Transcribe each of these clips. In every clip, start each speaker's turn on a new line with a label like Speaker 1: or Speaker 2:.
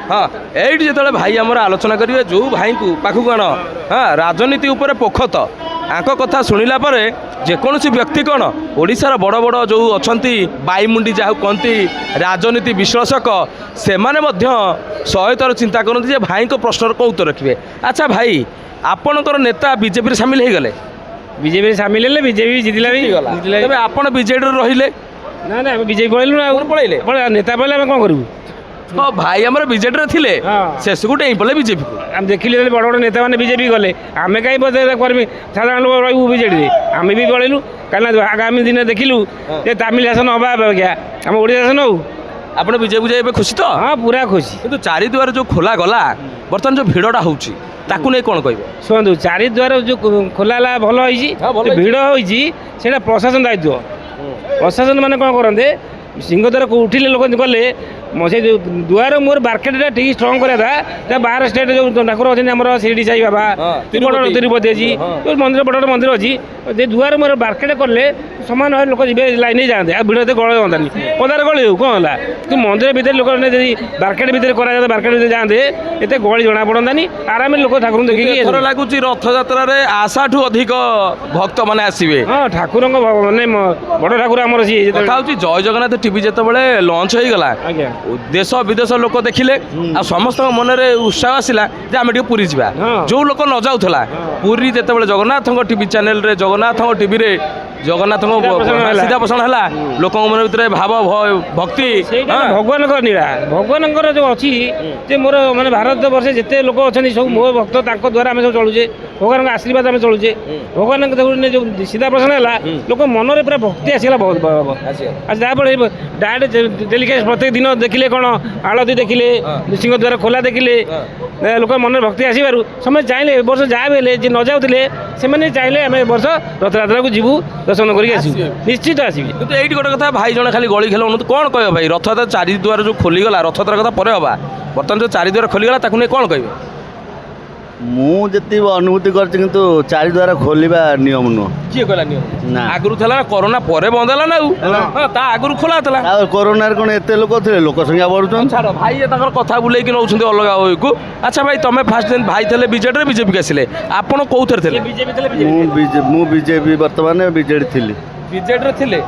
Speaker 1: हाँ ये जो भाई आम आलोचना करेंगे जो भाई को पाखक आण हाँ राजनीति उपर पोखत आंक कथा शुणिला जेकोसी व्यक्ति कौन ओडिशार बड़ बड़ जो अच्छा बाईमुंडी जहाँ कहती राजनीति विश्लेषक से शहे थर चिंता करते भाई को प्रश्न कौ उत्तर रखिए। अच्छा भाई आपणकर नेता बीजेपी सामिल हो गले
Speaker 2: बीजेपी सामिल है बीजेपी जितला भी
Speaker 1: तेज आप बीजेडी रहिले
Speaker 2: ना ना बीजेपी पलैलु पलैले नेता पलैले आम कौन करूँ
Speaker 1: हाँ भाई आम बीजेडी थे शेष को डेई पड़े बीजेपी को
Speaker 2: आम देखिले बड़ बड़ नेता मैंने बीजेपी गले आम कहीं कर्मी साधारण लोग रू बीजेडी आम भी पलैलु कहीं आगामी दिन देखिलु तामिल शासन हवा अपेक्षा आम ओडिशा शासन हो
Speaker 1: आप बीजेपी जाए खुशी तो
Speaker 2: हाँ पूरा खुशी
Speaker 1: किंतु चारि दुआर जो खोला गला बर्तमान जो भिड़टा होची ताकू नहीं कौन कह
Speaker 2: शुणु चारि दुआर जो खोला भल हो भिड़ होता प्रशासन दायित्व प्रशासन मैंने कौन करते सिंहद्वार को उठिले लोक गले से जो दुआर मोर मार्केटा ठीक स्ट्रंग कराया बाहर स्टेट जो ठाकुर अच्छे आम शिरडी साई बाबा बड़ तिरुपति अच्छी मंदिर बड़ मंदिर अच्छी दुआर मोर मार्केट कले सामान लोक जी लाइन जाते आ भिड़ गल हतानी पदार गली हो कौन है कि मंदिर भितर लोक मार्केट भितर करा मार्केट भितर जाते एत गली जना पड़तानी आराम लोक ठाकुर देखिए
Speaker 1: लगुच रथ यात्रा आशा ठू अधिक भक्त मैंने आसवे
Speaker 2: हाँ ठाकुर मानने बड़ ठाकुर आम
Speaker 1: कथा जय जगन्नाथ टीवी जिते लंच हो गला देश विदेश लोक देखिले आ समस्त मन में उत्साह आसला जे आम पुरी जा जो लोक न जाऊला पुरी जिते जगन्नाथ टीवी चैनल रे जगन्नाथ टीवी रे जगन्नाथ सीधा पोषण है लोक मन भर भाव भक्ति
Speaker 2: भगवान नीला भगवान जो अच्छी मोर मानने भारत वर्ष जिते लोक अच्छा सब मो भक्त द्वारा आम सब चलुचे भगवान आशीर्वाद आम चलुचे भगवान जो सीधा पोषण है लोक मन में पूरा भक्ति आसला बहुत जहाँफल डायरेक्ट डेलीकेट प्रत्येक दिन देखिले कौन आलती देखिले सिंह द्वारा खोला देखिले लोक मन में भक्ति आसबार समस्त चाहिए वर्ष जहाँ भी जी न जाऊे से चाहिए आम वर्ष रथयात्रा को जीवु दर्शन करके निश्चित आसबि
Speaker 1: तो ये गोटे कथा भाई जन खाली गली खेल कौन कह भाई रथयात्रा चारि द्वार जो खोलीगला रथयात्रा कथा पर हवा बर्तमान जो चारि द्वार खोलीगला ताकू नहीं कौन कहे
Speaker 3: मुझे अनुभूति किंतु चारि द्वारा खोलिबा नियम नुह
Speaker 1: किए कहला नियम आगुरी था कोरोना पर बंद है ना ता आगुरी खोला था
Speaker 3: कोरोना कौन एत लोक थे लोक संख्या बढ़ुन
Speaker 1: छाड़ भाई कथा बुलेक नौ अलग को। अच्छा भाई तुम फास्ट दिन भाई थे बीजेडी बीजेपी के आसिले आपड़ कौन थे
Speaker 3: बीजेपी बर्तमान बीजेडी थी
Speaker 1: बीजेडी थे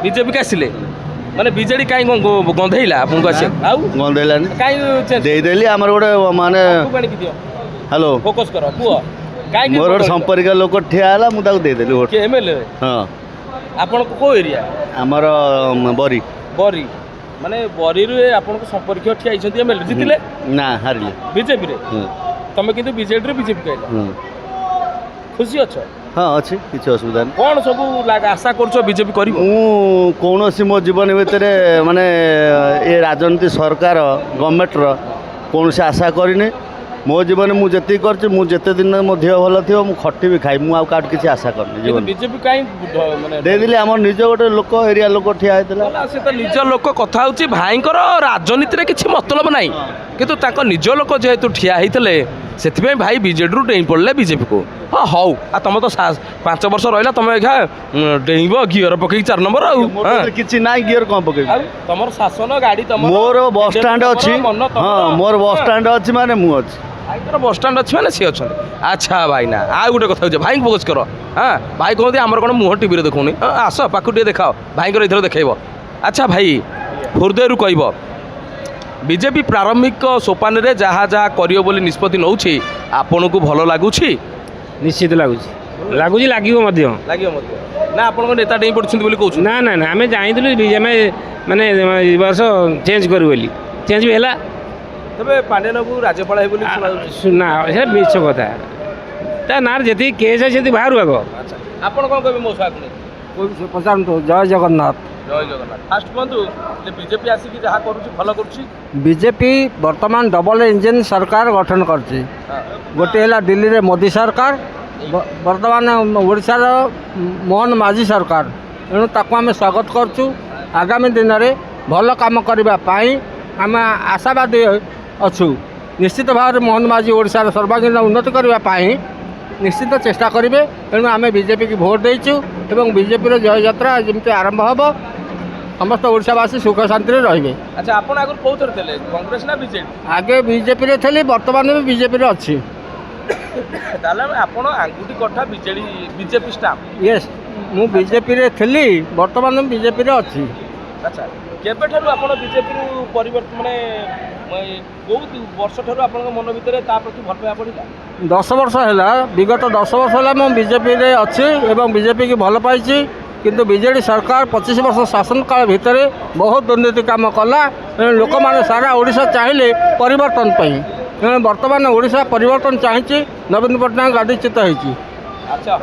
Speaker 1: बीजेपी के आसिले माने बीजेडी कहीं गंधेला आपको आस
Speaker 3: गंधेलानी कहीं आमर गोटे माने हेलो
Speaker 1: फोकस कर पुओ काई
Speaker 3: मोर संपर्क लोक ठिया हला मु ताको दे देली वोट
Speaker 1: के एमएलए हां आपन को एरिया हमर
Speaker 3: बरी
Speaker 1: बरी माने बरी रे आपन को संपर्क ठिया आइछथि एमएलए जितिले
Speaker 3: ना हारिले
Speaker 1: बीजेपी रे तमे किंतु बीजेडी रे बीजेपी कहला खुशी अछ
Speaker 3: हाँ अच्छी किसी असुविधा नहीं
Speaker 1: कौन सब आशा कर बीजेपी कर
Speaker 3: कौन मो जीवन भितर माने ये राजनीति सरकार गवर्नमेंट रो कौन से आशा करनी मो जीवन मुझे करते दिन मो देह भल थी मुझे खटी भी खाई मुझे किसी आशा करनी जीवन
Speaker 1: बीजेपी कहीं
Speaker 3: देदेली आम निज गोटे लोक एरिया लोक ठिया होता
Speaker 1: से तो निज लोक कथा होची भाई राजनीति रे किसी मतलब नहीं किंतु निज लोक जेहेतु ठिया होते से भाई बीजेडी रू डेई पड़े बीजेपी को हाँ हौ आ तुम तो 5 वर्ष रहा तुम डेब गियर पकई 4 नंबर
Speaker 3: किसी ना गियर कौन पकड़
Speaker 1: तुम शासन गाड़ी
Speaker 3: मोर बस स्टाण्ड अच्छी हाँ मोर बस स्टाण्ड अच्छी माने मु अच्छी
Speaker 1: बस स्टाण्ड अच्छी मैंने सी अच्छा अच्छा भाई ना आ गोटे कथा भाई फोकस कर हाँ भाई कहते आमर कौन मुह टीवी देखनी आस पाक टे देखाओ भाई ये देखेब। अच्छा भाई हृदय कह बीजेपी प्रारंभिक सोपान रे जहाँ जहाँ करियो बोली निष्पत्ति नौ आपन को भल लगुच
Speaker 2: निश्चित लगुच लगे
Speaker 1: ना आप नेता डेई पड़ते कहूँ
Speaker 2: ना ना ना आम जाइलु माने वर्ष चेंज करूँ बोली चेंज भी है
Speaker 1: तबे पांडेन बाबू राज्यपाल है बोली
Speaker 2: ना से मिछ कथा ता ना जी केस है बाहर आग
Speaker 1: आपन कौन कहे मो
Speaker 2: पचार जय जगन्नाथ
Speaker 1: जय जगन्नाथ फास्ट कहतु बीजेपी आसिक जहाँ भल कर
Speaker 4: बीजेपी बर्तमान डबल इंजिन सरकार गठन करछि गोटे है दिल्ली रे मोदी सरकार बर्तमान ओडिशार मोहन माझी सरकार तेणु ताको आम स्वागत करछु आगामी दिन में भल काम करने आम आशावादी अच्छु निश्चित भाव में मोहन माझी ओडिशार सर्वांगीन उन्नति करने निश्चित चेष्टा करेंगे तेणु आम बीजेपी की भोट देचु एवं बीजेपी जय यात्रा जमी आरंभ हम ସମସ୍ତ ଓଡ଼ିଶାବାସୀ ସୁଖ ଶାନ୍ତିରେ ରହିବେ।
Speaker 1: ଆଚ୍ଛା ଆପଣ ଆଗରୁ କୋଉଥିରେ ଥିଲେ କଂଗ୍ରେସ ନା ବିଜେଡି?
Speaker 4: ଆଗେ ବିଜେପିରେ ଥିଲି, ବର୍ତ୍ତମାନ ବି ବିଜେପିରେ ଅଛି।
Speaker 1: ତାହେଲେ ଆପଣ ଆଙ୍ଗୁଠି କଠା ବିଜେପି ଷ୍ଟାମ୍ପ।
Speaker 4: ୟେସ୍, ମୁଁ ବିଜେପିରେ ଥିଲି, ବର୍ତ୍ତମାନ ବିଜେପିରେ ଅଛି।
Speaker 1: ଆଚ୍ଛା କେବେଠାରୁ ଆପଣ ବିଜେପିରୁ ପରିବର୍ତ୍ତନ ମାନେ କେଉଁ ବର୍ଷ ଠାରୁ ଆପଣଙ୍କ ମନ ଭିତରେ ତା ପ୍ରତି ଭଲ ପାଇବା ପଡ଼ିଲା?
Speaker 4: 10 ବର୍ଷ ହେଲା, ବିଗତ 10 ବର୍ଷ ହେଲା ମୁଁ ବିଜେପିରେ ଅଛି ଏବଂ ବିଜେପିକି ଭଲ ପାଇଛି। କିନ୍ତୁ ବିଜେଡ଼ି ସରକାର 25 ବର୍ଷ ଶାସନ କାଳ ଭିତରେ ବହୁତ ଦୁର୍ନୀତି କାମ କଲା। ଲୋକମାନେ ସାରା ଓଡ଼ିଶା ଚାହିଁଲେ ପରିବର୍ତ୍ତନ ପାଇଁ। ବର୍ତ୍ତମାନ ଓଡ଼ିଶା ପରିବର୍ତ୍ତନ ଚାହିଁଛି, ନବୀନ ପଟ୍ଟନାୟକ ଗାଦିଚ୍ୟୁତ ହେଇଛି।
Speaker 1: ଆଚ୍ଛା